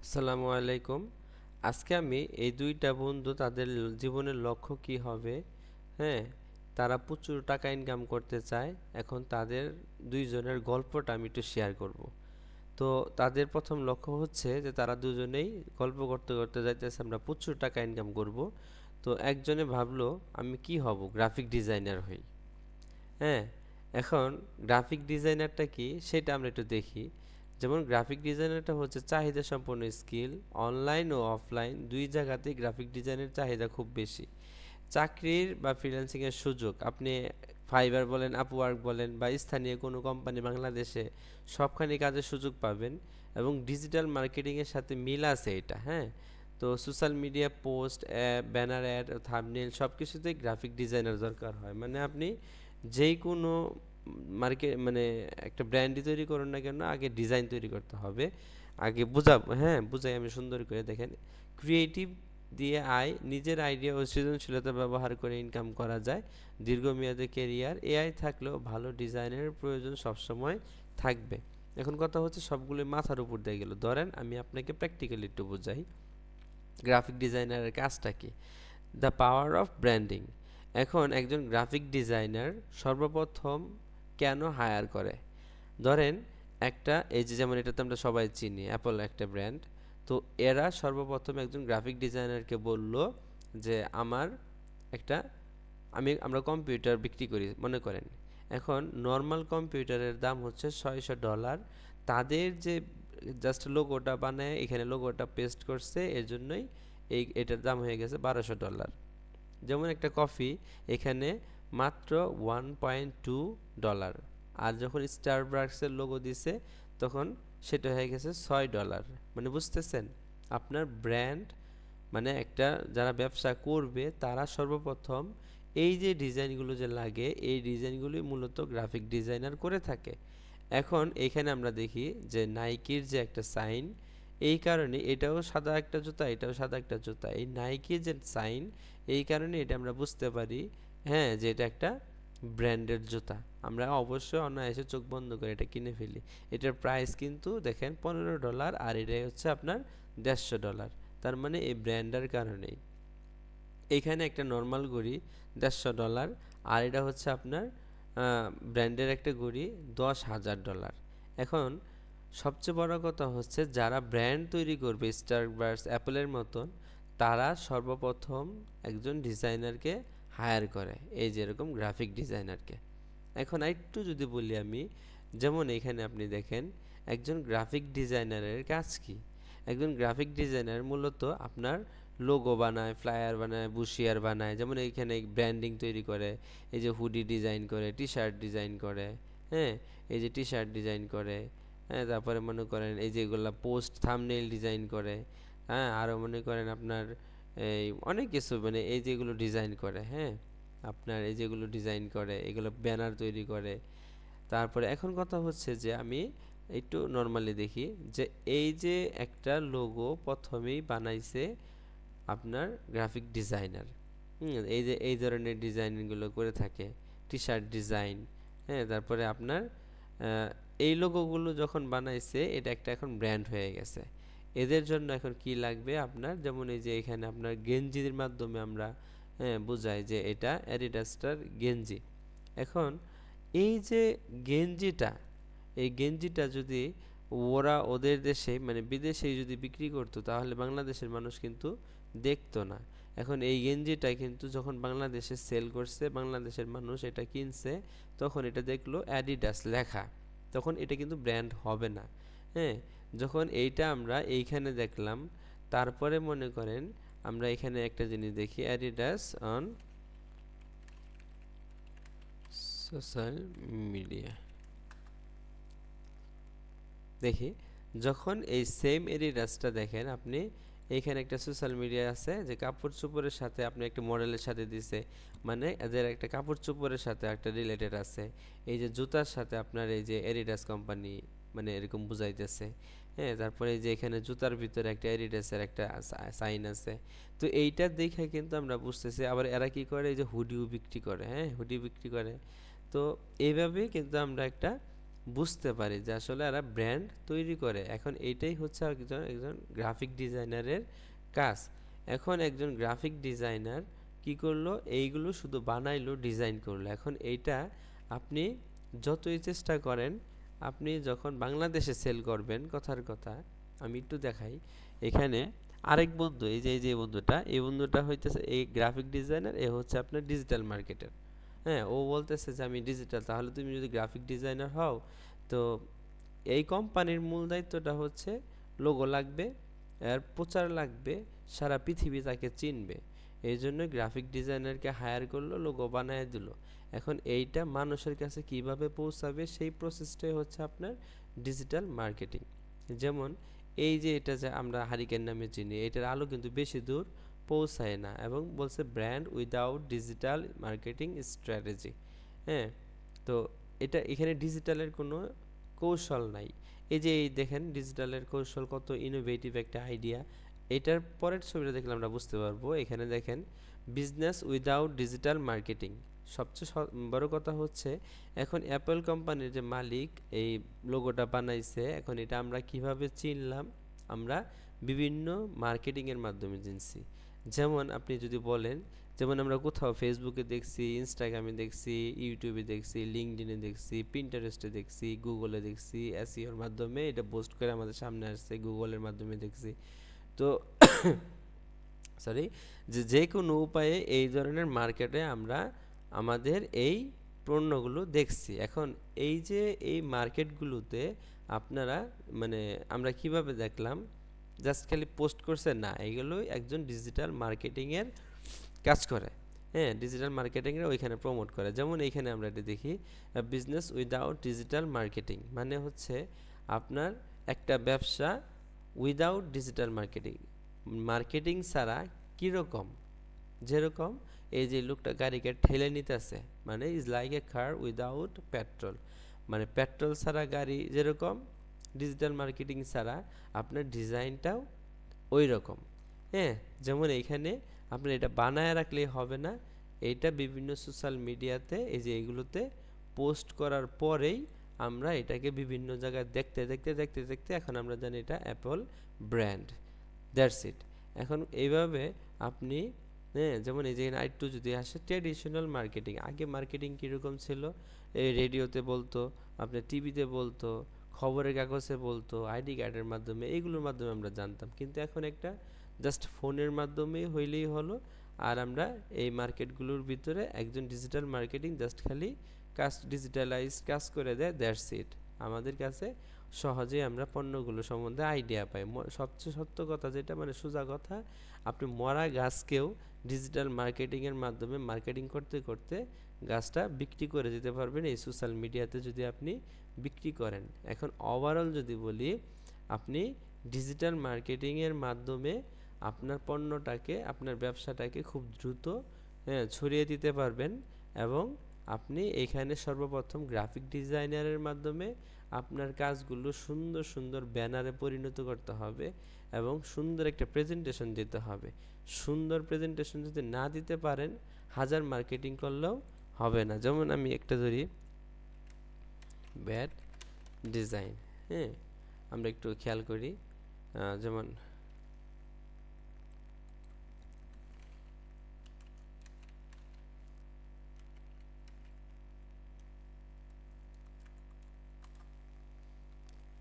আসসালামু আলাইকুম। আজকে আমি এই দুইটা বন্ধু তাদের জীবনের লক্ষ্য কি হবে, হ্যাঁ, তারা প্রচুর টাকা ইনকাম করতে চায়। এখন তাদের দুইজনের গল্পটা আমি একটু শেয়ার করব। তো তাদের প্রথম লক্ষ্য হচ্ছে যে তারা দুজনেই গল্প করতে করতে যাইতেছে আমরা প্রচুর টাকা ইনকাম করব। তো একজনে ভাবলো আমি কি হব, গ্রাফিক ডিজাইনার হই। হ্যাঁ, এখন গ্রাফিক ডিজাইনারটা কি সেটা আমরা একটু দেখি। যেমন গ্রাফিক ডিজাইনারটা হচ্ছে চাহিদা সম্পন্ন স্কিল। অনলাইন ও অফলাইন দুই জায়গাতেই গ্রাফিক ডিজাইনের চাহিদা খুব বেশি। চাকরির বা ফ্রিল্যান্সিংয়ের সুযোগ আপনি ফাইবার বলেন, আপওয়ার্ক বলেন বা স্থানীয় কোনো কোম্পানি বাংলাদেশে সবখানে কাজের সুযোগ পাবেন। এবং ডিজিটাল মার্কেটিংয়ের সাথে মিল আছে এটা। হ্যাঁ, তো social media post, app, banner add, thumbnail সব কিছুতেই গ্রাফিক ডিজাইনার দরকার হয়। মানে আপনি যেই কোনো মানে একটা ব্র্যান্ডই তৈরি করুন না কেন, আগে ডিজাইন তৈরি করতে হবে। আগে বুঝাবো, হ্যাঁ বুঝাই আমি সুন্দর করে। দেখেন, ক্রিয়েটিভ দিয়ে আয়, নিজের আইডিয়া ও সৃজনশীলতা ব্যবহার করে ইনকাম করা যায়। দীর্ঘমেয়াদী কেরিয়ার, এআই থাকলেও ভালো ডিজাইনের প্রয়োজন সবসময় থাকবে। এখন কথা হচ্ছে সবগুলো মাথার উপর দিয়ে গেল। ধরেন আমি আপনাকে প্র্যাকটিক্যালি একটু বোঝাই গ্রাফিক ডিজাইনারের কাজটা কি। The power of branding. এখন একজন গ্রাফিক ডিজাইনার সর্বপ্রথম কেন হায়ার করে? ধরেন একটা, এই যে যেমন এটাতে আমরা সবাই চিনি অ্যাপল একটা ব্র্যান্ড। তো এরা সর্বপ্রথম একজন গ্রাফিক ডিজাইনারকে বলল যে আমার একটা, আমরা কম্পিউটার বিক্রি করি মনে করেন। এখন নর্মাল কম্পিউটারের দাম হচ্ছে $600। তাদের যে জাস্ট লোগোটা বানায় এখানে লোগোটা পেস্ট করছে, এর জন্যই এটার দাম হয়ে গেছে $1200। যেমন একটা কফি এখানে মাত্র $1.2। আর যখন স্টারবাকসের লোগো দিছে তখন সেটা হয়ে গেছে $6। মানে বুঝতেছেন, আপনার ব্র্যান্ড, মানে একটা যারা ব্যবসা করবে তারা সর্বপ্রথম এই যে ডিজাইনগুলো যে লাগে এই ডিজাইনগুলি মূলত গ্রাফিক ডিজাইনার করে থাকে। এখন এখানে আমরা দেখি যে নাইকির যে একটা সাইন, এই কারণে এটাও সাদা একটা জুতা, এটাও সাদা একটা জুতা, এই নাইকির যে সাইন, এই কারণে এটা আমরা বুঝতে পারি, হ্যাঁ, যে এটা একটা ব্র্যান্ডের জুতা। আমরা অবশ্যই অনায়াসে চোখ বন্ধ করে এটা কিনে ফেলি। এটার প্রাইস কিন্তু দেখেন $15, আর এটাই হচ্ছে আপনার $150। তার মানে এই ব্র্যান্ডের কারণেই। এইখানে একটা নর্মাল ঘড়ি $150, আর এটা হচ্ছে আপনার ব্র্যান্ডের একটা ঘড়ি $10,000। এখন সবচেয়ে বড় কথা হচ্ছে যারা ব্র্যান্ড তৈরি করবে স্টারবাকস, অ্যাপলের মতন, তারা সর্বপ্রথম একজন ডিজাইনারকে হায়ার করে, এই যেরকম গ্রাফিক ডিজাইনারকে। এখন আরেকটু যদি বলি আমি, যেমন এখানে আপনি দেখেন একজন গ্রাফিক ডিজাইনারের কাজ কি। একজন গ্রাফিক ডিজাইনার মূলত আপনার লোগো বানায়, ফ্লায়ার বানায়, বুশিয়ার বানায়। যেমন এইখানে ব্র্যান্ডিং তৈরি করে, এই যে হুডি ডিজাইন করে, টি শার্ট ডিজাইন করে, হ্যাঁ, এই যে টি শার্ট ডিজাইন করে, হ্যাঁ, তারপরে মনে করেন এই যে এগুলা পোস্ট থাম্বনেইল ডিজাইন করে, হ্যাঁ, আরও মনে করেন আপনার এই অনেক কিছু, মানে এই যেগুলো ডিজাইন করে, হ্যাঁ, আপনার এই যেগুলো ডিজাইন করে এগুলো ব্যানার তৈরি করে। তারপরে এখন কথা হচ্ছে যে আমি একটু নর্মালি দেখি যে এই যে একটা লোগো প্রথমেই বানাইছে আপনার গ্রাফিক ডিজাইনার। এই যে এই ধরনের ডিজাইনগুলো করে থাকে, টি শার্ট ডিজাইন, হ্যাঁ, তারপরে আপনার এই লোগোগুলো যখন বানাইছে এটা একটা এখন ব্র্যান্ড হয়ে গেছে। এদের জন্য এখন কি লাগবে আপনার, যেমন এই যে এখানে আপনার গেঞ্জির মাধ্যমে আমরা, হ্যাঁ, বোঝাই যে এটা অ্যাডিডাসটার গেঞ্জি। এখন এই যে গেঞ্জিটা, এই গেঞ্জিটা যদি ওরা ওদের দেশে মানে বিদেশে যদি বিক্রি করতো তাহলে বাংলাদেশের মানুষ কিন্তু দেখতো না। এখন এই গেঞ্জিটা কিন্তু যখন বাংলাদেশে সেল করছে, বাংলাদেশের মানুষ এটা কিনছে, তখন এটা দেখলো অ্যাডিডাস লেখা, তখন এটা কিন্তু ব্র্যান্ড হবে না। হ্যাঁ, যখন এইটা আমরা এইখানে দেখলাম, তারপরে মনে করেন আমরা এখানে একটা জিনিস দেখি, অ্যাডিডাস অন সোশ্যাল মিডিয়া, দেখি যখন এই সেম এডিডাসটা দেখেন আপনি, এইখানে একটা সোশ্যাল মিডিয়া আছে যে কাপড় চোপড়ের সাথে আপনি একটা মডেলের সাথে দিছে, মানে এদের একটা কাপড় চোপড়ের সাথে একটা রিলেটেড আছে। এই যে জুতার সাথে আপনার এই যে এডিডাস কোম্পানি, মানে এরকম বুঝাইতেছে। হ্যাঁ, তারপরে এই যে এখানে জুতার ভিতরে একটা এডিডাসের একটা সাইন আছে। তো এইটা দেখে কিন্তু আমরা বুঝতেছি। আবার এরা কি করে, এই যে হুডিও বিক্রি করে, হ্যাঁ, হুডি বিক্রি করে। তো এইভাবেই কিন্তু আমরা একটা বুঝতে পারি যে আসলে এরা ব্র্যান্ড তৈরি করে। এখন এইটাই হচ্ছে একজন একজন গ্রাফিক ডিজাইনারের কাজ। এখন একজন গ্রাফিক ডিজাইনার কি করলো, এইগুলো শুধু বানাইলো, ডিজাইন করলো। এখন এইটা আপনি যতই চেষ্টা করেন, আপনি যখন বাংলাদেশে সেল করবেন, কথার কথা আমি একটু দেখাই। এখানে আরেক বন্ধু, এই যে বন্ধুটা, এই বন্ধুটা হইতেছে এই গ্রাফিক ডিজাইনার, এ হচ্ছে আপনার ডিজিটাল মার্কেটার। হ্যাঁ, ও বলতেছে যে আমি ডিজিটাল, তাহলে তুমি যদি গ্রাফিক ডিজাইনার হও, তো এই কোম্পানির মূল দায়িত্বটা হচ্ছে লোগো লাগবে, এর প্রচার লাগবে, সারা পৃথিবী তাকে চিনবে। এই জন্য গ্রাফিক ডিজাইনারকে হায়ার করলো, লোগো বানায় দিল। এখন এইটা মানুষের কাছে কিভাবে পৌঁছাবে, সেই প্রসেসটাই হচ্ছে আপনার ডিজিটাল মার্কেটিং। যেমন এই যে এটা যে আমরা হারিকেন নামে চিনি, এটার আলো কিন্তু বেশি দূর পৌঁছায় না, এবং বলছে brand without digital marketing strategy. হ্যাঁ, তো এটা এখানে ডিজিটালের কোনো কৌশল নাই। এই যে এই দেখেন ডিজিটালের কৌশল, কত ইনোভেটিভ একটা আইডিয়া। এটার পরের ছবিটা দেখলে আমরা বুঝতে পারবো। এখানে দেখেন বিজনেস উইদাউট ডিজিটাল মার্কেটিং। সবচেয়ে বড় কথা হচ্ছে এখন অ্যাপল কোম্পানির যে মালিক এই লোগোটা বানাইছে, এখন এটা আমরা কিভাবে চিনলাম? আমরা বিভিন্ন মার্কেটিংয়ের মাধ্যমে চিনছি। যেমন আপনি যদি বলেন, যেমন আমরা কোথাও ফেসবুকে দেখছি, ইনস্টাগ্রামে দেখছি, ইউটিউবে দেখছি, লিঙ্কডইনে দেখছি, পিন্টারেস্টে দেখছি, গুগলে দেখছি, এসইওর মাধ্যমে এটা পোস্ট করে আমাদের সামনে আসছে, গুগলের মাধ্যমে দেখছি। তো সরি, যে কোনো উপায়ে এই ধরনের মার্কেটে আমরা আমাদের এই পণ্যগুলো দেখছি। এখন এই যে এই মার্কেটগুলোতে আপনারা মানে আমরা কিভাবে দেখলাম? জাস্ট খালি পোস্ট করছে না, এগুলো একজন ডিজিটাল মার্কেটিংয়ের কাজ করে। হ্যাঁ, ডিজিটাল মার্কেটিংয়ের ওইখানে প্রমোট করে। যেমন এইখানে আমরা এটা দেখি, বিজনেস উইদাউট ডিজিটাল মার্কেটিং মানে হচ্ছে আপনার একটা ব্যবসা উইদাউট ডিজিটাল মার্কেটিং, মার্কেটিং ছাড়া কীরকম? যেরকম এই যে লোকটা গাড়িকে ঠেলে নিতেছে, মানে is like a car without petrol, মানে পেট্রোল ছাড়া গাড়ি যেরকম, ডিজিটাল মার্কেটিং ছাড়া আপনার ডিজাইনটাও ওই রকম। হ্যাঁ, যেমন এইখানে আপনার এটা বানায় রাখলেই হবে না, এইটা বিভিন্ন সোশ্যাল মিডিয়াতে এই যে এইগুলোতে পোস্ট করার পরেই আমরা এটাকে বিভিন্ন জায়গায় দেখতে দেখতে দেখতে দেখতে এখন আমরা জানি এটা অ্যাপল ব্র্যান্ড। That's it. এখন এইভাবে আপনি, হ্যাঁ, যেমন এই যে আরেকটু যদি আসে ট্র্যাডিশনাল মার্কেটিং, আগে মার্কেটিং কীরকম ছিল? এই রেডিওতে বলতো, আপনার টিভিতে বলতো, খবরের কাগজে বলতো, আইডি কার্ডের মাধ্যমে, এইগুলোর মাধ্যমে আমরা জানতাম। কিন্তু এখন একটা জাস্ট ফোনের মাধ্যমে হইলেই হলো, আর আমরা এই মার্কেটগুলোর ভিতরে একজন ডিজিটাল মার্কেটিং জাস্ট খালি কাজ ডিজিটালাইজ কাজ করে দেয়, দ্যাটস ইট। আমাদের কাছে সহজেই আমরা পণ্যগুলো সম্বন্ধে আইডিয়া পাই। সবচেয়ে সত্য কথা যেটা, মানে সোজা কথা, আপনি মরা গাছকেও ডিজিটাল মার্কেটিংয়ের মাধ্যমে মার্কেটিং করতে করতে গাছটা বিক্রি করে দিতে পারবেন এই সোশ্যাল মিডিয়াতে যদি আপনি বিক্রি করেন। এখন ওভারঅল যদি বলি, আপনি ডিজিটাল মার্কেটিংয়ের মাধ্যমে আপনার পণ্যটাকে, আপনার ব্যবসাটাকে খুব দ্রুত, হ্যাঁ, ছড়িয়ে দিতে পারবেন। এবং আপনি এখানে সর্বপ্রথম গ্রাফিক ডিজাইনারের মাধ্যমে আপনার কাজগুলো সুন্দর সুন্দর ব্যানারে পরিণত করতে হবে এবং সুন্দর একটা প্রেজেন্টেশন দিতে হবে। সুন্দর প্রেজেন্টেশন যদি না দিতে পারেন, হাজার মার্কেটিং করলেও হবে না। যেমন আমি একটা ধরি, ব্যাড ডিজাইন। হ্যাঁ, আমরা একটু খেয়াল করি, যেমন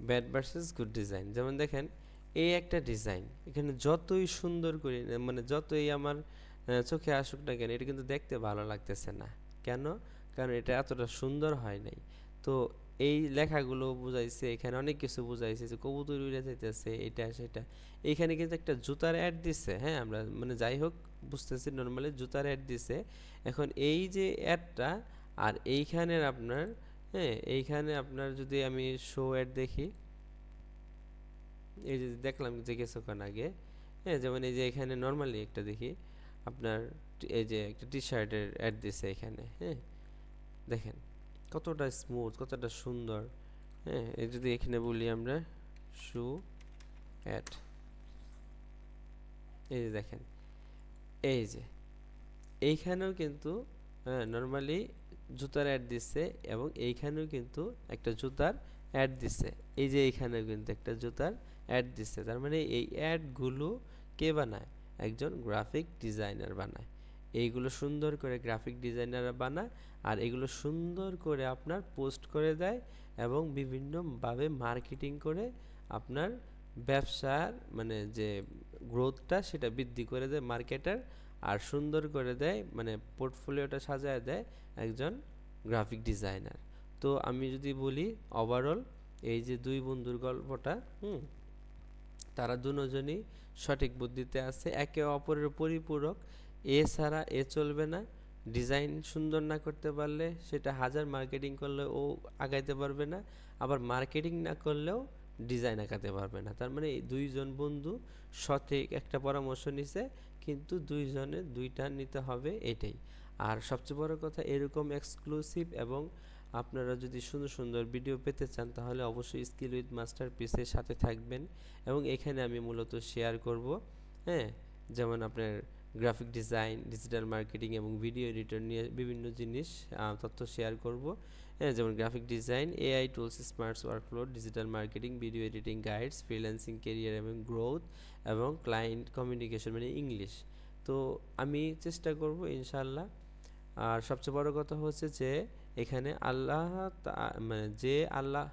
ব্যাড ভার্সেস গুড ডিজাইন। যেমন দেখেন এই একটা ডিজাইন, এখানে যতই সুন্দর করি, মানে যতই আমার চোখে আসুক না কেন, এটা কিন্তু দেখতে ভালো লাগতেছে না। কেন? কারণ এটা এতটা সুন্দর হয় নাই। তো এই লেখাগুলো বুঝাইছে, এখানে অনেক কিছু বুঝাইছে যে কবুতর উড়ে যাইতেছে, এটা সেটা। এইখানে কিন্তু একটা জুতার অ্যাড দিছে। হ্যাঁ, আমরা মানে যাই হোক বুঝতেছি, নর্মালি জুতার অ্যাড দিছে। এখন এই যে অ্যাডটা, আর এইখানের আপনার, হ্যাঁ, এইখানে আপনার যদি আমি শো অ্যাড দেখি, এই যে দেখলাম যে কিছুক্ষণ আগে, হ্যাঁ, যেমন এই যে এখানে নর্মালি একটা দেখি আপনার, এই যে একটা টি শার্টের অ্যাড দিছে এখানে। হ্যাঁ, দেখেন কতটা স্মুথ, কতটা সুন্দর। হ্যাঁ, এই যদি এখানে বলি আমরা শু অ্যাড, এই যে দেখেন, এই যে এইখানেও কিন্তু, হ্যাঁ, নর্মালি জুতার অ্যাড দিছে এবং এইখানেও কিন্তু একটা জুতার অ্যাড দিছে। এই যে এইখানেও কিন্তু একটা জুতার অ্যাড দিছে। তার মানে এই অ্যাডগুলো কে বানায়? একজন গ্রাফিক ডিজাইনার বানায়। এইগুলো সুন্দর করে গ্রাফিক ডিজাইনাররা বানায় আর এগুলো সুন্দর করে আপনার পোস্ট করে দেয় এবং বিভিন্নভাবে মার্কেটিং করে আপনার ব্যবসার মানে যে গ্রোথটা সেটা বৃদ্ধি করে দেয় মার্কেটার, আর সুন্দর করে দেয় মানে পোর্টফোলিওটা সাজায় দেয় একজন গ্রাফিক ডিজাইনার। তো আমি যদি বলি ওভারঅল এই যে দুই বন্ধুর গল্পটা, তারা দুজনই সঠিক বুদ্ধিতে আছে, একে অপরের পরিপূরক। এ ছাড়া এ চলবে না। ডিজাইন সুন্দর না করতে পারলে সেটা হাজার মার্কেটিং করলে ও আগাইতে পারবে না, আবার মার্কেটিং না করলেও ডিজাইন আঁকাতে পারবে না। তার মানে এই দুইজন বন্ধু সঠিক একটা পরামর্শ নিছে, কিন্তু দুইজনের দুইটা নিতে হবে এটাই। আর সবচেয়ে বড় কথা, এরকম এক্সক্লুসিভ এবং আপনারা যদি সুন্দর সুন্দর ভিডিও পেতে চান তাহলে অবশ্যই স্কিল উইথ মাস্টারপিসের সাথে থাকবেন। এবং এখানে আমি মূলত শেয়ার করব, হ্যাঁ, যেমন আপনার গ্রাফিক ডিজাইন, ডিজিটাল মার্কেটিং এবং ভিডিও এডিটর নিয়ে বিভিন্ন জিনিস তথ্য শেয়ার করব। হ্যাঁ, যেমন graphic design, AI tools, smarts workflow, digital marketing, video editing guides, freelancing career এবং গ্রোথ এবং ক্লায়েন্ট কমিউনিকেশন মানে ইংলিশ। তো আমি চেষ্টা করব ইনশাআল্লাহ। আর সবচেয়ে বড় কথা হচ্ছে যে এখানে আল্লাহ মানে যে আল্লাহ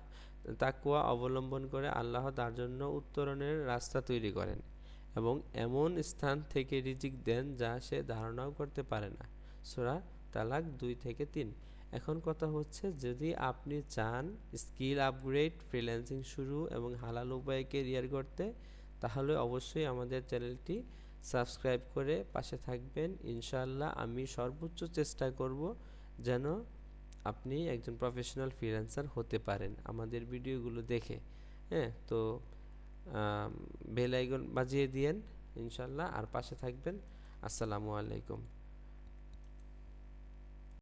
তাকওয়া অবলম্বন করে আল্লাহ তার জন্য উত্তরণের রাস্তা তৈরি করেন এবং এমন স্থান থেকে রিজিক দেন যা সে ধারণাও করতে পারে না। সূরা তালাক 2-3। এখন কথা হচ্ছে, যদি আপনি চান স্কিল আপগ্রেড, ফ্রিল্যান্সিং শুরু এবং হালাল উপায়ে কেরিয়ার করতে, তাহলে অবশ্যই আমাদের চ্যানেলটি সাবস্ক্রাইব করে পাশে থাকবেন। ইনশাআল্লাহ আমি সর্বোচ্চ চেষ্টা করব যেন আপনি একজন প্রফেশনাল ফ্রিল্যান্সার হতে পারেন আমাদের ভিডিওগুলো দেখে। হ্যাঁ, তো বেল আইকন বাজিয়ে দিয়েন ইনশাআল্লাহ, আর পাশে থাকবেন। আসসালামু আলাইকুম।